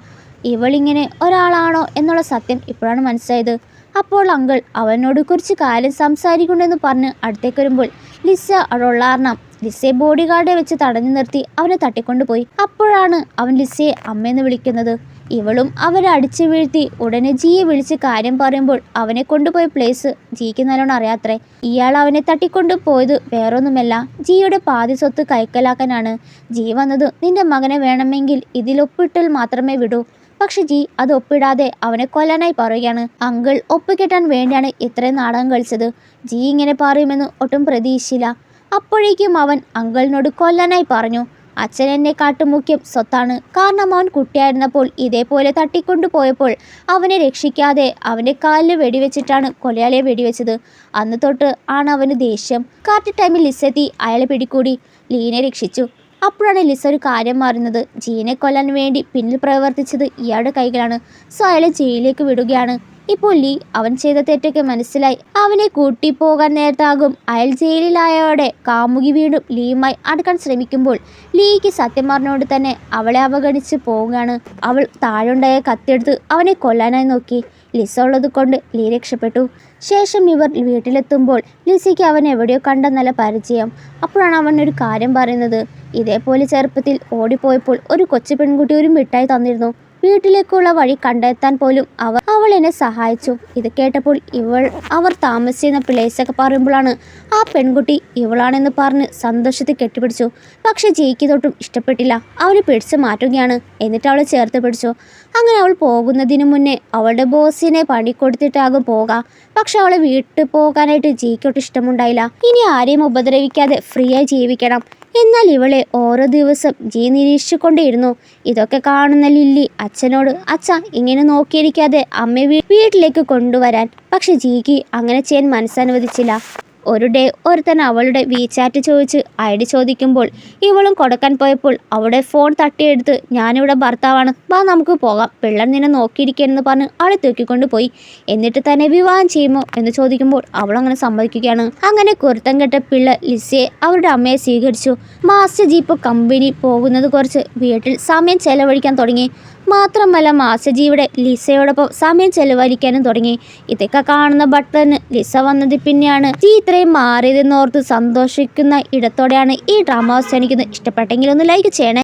ഇവളിങ്ങനെ ഒരാളാണോ എന്നുള്ള സത്യം ഇപ്പോഴാണ് മനസ്സിലായത്. അപ്പോൾ അങ്കിൾ അവനോട് കുറച്ച് കാര്യം സംസാരിക്കുന്നുണ്ടെന്ന് പറഞ്ഞ് അടുത്തേക്ക് വരുമ്പോൾ ലിസ അടൊള്ളാർണം ലിസയെ ബോഡി ഗാർഡെ വെച്ച് തടഞ്ഞു നിർത്തി അവനെ തട്ടിക്കൊണ്ടുപോയി. അപ്പോഴാണ് അവൻ ലിസയെ അമ്മയെന്ന് വിളിക്കുന്നത്. ഇവളും അവരെ അടിച്ചു വീഴ്ത്തി ഉടനെ ജിയെ വിളിച്ച് കാര്യം പറയുമ്പോൾ അവനെ കൊണ്ടുപോയ പ്ലേസ് ജിക്ക് നല്ലോണം അറിയാത്രേ. ഇയാൾ അവനെ തട്ടിക്കൊണ്ടു പോയത് വേറൊന്നുമല്ല, ജിയുടെ പാതി സ്വത്ത് കൈക്കലാക്കാനാണ്. ജി വന്നത് നിന്റെ മകനെ വേണമെങ്കിൽ ഇതിലൊപ്പിട്ടാൽ മാത്രമേ വിടൂ. പക്ഷെ ജി അത് ഒപ്പിടാതെ അവനെ കൊല്ലാനായി പറയുകയാണ്. അങ്കിൾ ഒപ്പിക്കെട്ടാൻ വേണ്ടിയാണ് ഇത്രയും നാടകം കളിച്ചത്. ജി ഇങ്ങനെ പറയുമെന്ന് ഒട്ടും പ്രതീക്ഷിച്ചില്ല. അപ്പോഴേക്കും അവൻ അങ്കിളിനോട് കൊല്ലാനായി പറഞ്ഞു. അച്ഛൻ എന്നെ കാട്ടുമുഖ്യം സ്വത്താണ്. കാരണം അവൻ കുട്ടിയായിരുന്നപ്പോൾ ഇതേപോലെ തട്ടിക്കൊണ്ടു പോയപ്പോൾ അവനെ രക്ഷിക്കാതെ അവൻ്റെ കാലിൽ വെടിവെച്ചിട്ടാണ് കൊലയാളിയെ വെടിവെച്ചത്. അന്ന് തൊട്ട് ആണ് അവന് ദേഷ്യം. കറക്റ്റ് ടൈമിൽ ലിസെത്തി അയാളെ പിടികൂടി ലീനെ രക്ഷിച്ചു. അപ്പോഴാണ് ലിസ ഒരു കാര്യം മാറുന്നത്. ജീനെ കൊല്ലാൻ വേണ്ടി പിന്നിൽ പ്രവർത്തിച്ചത് ഇയാളുടെ കൈകളാണ്. സോ അയാളെ ജയിലിലേക്ക് വിടുകയാണ്. ഇപ്പോൾ ലീ അവൻ ചെയ്ത തെറ്റൊക്കെ മനസ്സിലായി. അവനെ കൂട്ടിപ്പോകാൻ നേരത്താകും അയാൾ ജയിലിലായോടെ കാമുകി വീണ്ടും ലീയുമായി അടുക്കാൻ ശ്രമിക്കുമ്പോൾ ലീക്ക് സത്യം പറഞ്ഞുകൊണ്ട് തന്നെ അവളെ അവഗണിച്ച് പോവുകയാണ്. അവൾ താഴെയുണ്ടായ കത്തിയെടുത്ത് അവനെ കൊല്ലാനായി നോക്കി. ലിസ ഉള്ളത് കൊണ്ട് ലീ രക്ഷപ്പെട്ടു. ശേഷം ഇവർ വീട്ടിലെത്തുമ്പോൾ ലിസയ്ക്ക് അവൻ എവിടെയോ കണ്ട നല്ല പരിചയം. അപ്പോഴാണ് അവൻ ഒരു കാര്യം പറയുന്നത്. ഇതേപോലെ ചെറുപ്പത്തിൽ ഓടിപ്പോയപ്പോൾ ഒരു കൊച്ചു പെൺകുട്ടി ഒരു മിഠായി തന്നിരുന്നു. വീട്ടിലേക്കുള്ള വഴി കണ്ടെത്താൻ പോലും അവൾ എന്നെ സഹായിച്ചു. ഇത് കേട്ടപ്പോൾ അവർ താമസിച്ചിരുന്ന പ്ലേസൊക്കെ പറയുമ്പോഴാണ് ആ പെൺകുട്ടി ഇവളാണെന്ന് പറഞ്ഞ് സന്തോഷത്തിൽ കെട്ടിപ്പിടിച്ചു. പക്ഷെ ജയിക്ക് തൊട്ടും ഇഷ്ടപ്പെട്ടില്ല. അവനെ പിടിച്ചു മാറ്റുകയാണ്. എന്നിട്ട് അവളെ ചേർത്ത് പിടിച്ചു. അങ്ങനെ അവൾ പോകുന്നതിന് മുന്നേ അവളുടെ ബോസിനെ പണി കൊടുത്തിട്ടാകും പോകാം. പക്ഷെ അവളെ വീട്ടിൽ പോകാനായിട്ട് ജയിക്കൊട്ട് ഇഷ്ടമുണ്ടായില്ല. ഇനി ആരെയും ഉപദ്രവിക്കാതെ ഫ്രീ ആയി ജീവിക്കണം. എന്നാൽ ഇവളെ ഓരോ ദിവസം നിരീക്ഷിച്ചുകൊണ്ടേയിരുന്നു. ഇതൊക്കെ കാണുന്ന ലില്ലി അച്ഛനോട്, അച്ഛ ഇങ്ങനെ നോക്കിയിരിക്കാതെ അമ്മയെ വീട്ടിലേക്ക് കൊണ്ടുവരാൻ. പക്ഷെ ജീക്ക് അങ്ങനെ ചെയ്യാൻ മനസ്സനുവദിച്ചില്ല. ഒരു ഡേ ഒരുത്തൻ അവളുടെ വീചാറ്റ് ചോദിച്ച് ഐഡി ചോദിക്കുമ്പോൾ ഇവളും കൊടുക്കാൻ പോയപ്പോൾ അവളുടെ ഫോൺ തട്ടിയെടുത്ത്, ഞാനിവിടെ ഭർത്താവാണ്, വാ നമുക്ക് പോകാം, പിള്ളേർ നിന്നെ നോക്കിയിരിക്കുകയെന്ന് പറഞ്ഞ് അവളെ തൂക്കിക്കൊണ്ട് പോയി. എന്നിട്ട് തന്നെ വിവാഹം ചെയ്യുമോ എന്ന് ചോദിക്കുമ്പോൾ അവളങ്ങനെ സമ്മതിക്കുകയാണ്. അങ്ങനെ കുരുത്തം കെട്ട പിള്ളേർ ലിസയെ അവരുടെ അമ്മയെ സ്വീകരിച്ചു. മാസ്റ്റർ ജീപ്പ് കമ്പനി പോകുന്നത് കുറച്ച് വീട്ടിൽ സമയം ചെലവഴിക്കാൻ തുടങ്ങി. മാത്രമല്ല മാസ്റ്റർ ജിയുടെ ലിസയോടൊപ്പം സമയം ചെലവഴിക്കാനും തുടങ്ങി. ഇതൊക്കെ കാണുന്ന ബട്ടറിന് ലിസ വന്നത് പിന്നെയാണ് ജി ഇത്രയും മാറിയതെന്നോർത്ത് സന്തോഷിക്കുന്ന ഇടത്തോടെയാണ് ഈ ഡ്രാമ അവസാനിക്കുന്നത്. ഇഷ്ടപ്പെട്ടെങ്കിൽ ഒന്ന് ലൈക്ക് ചെയ്യണേ.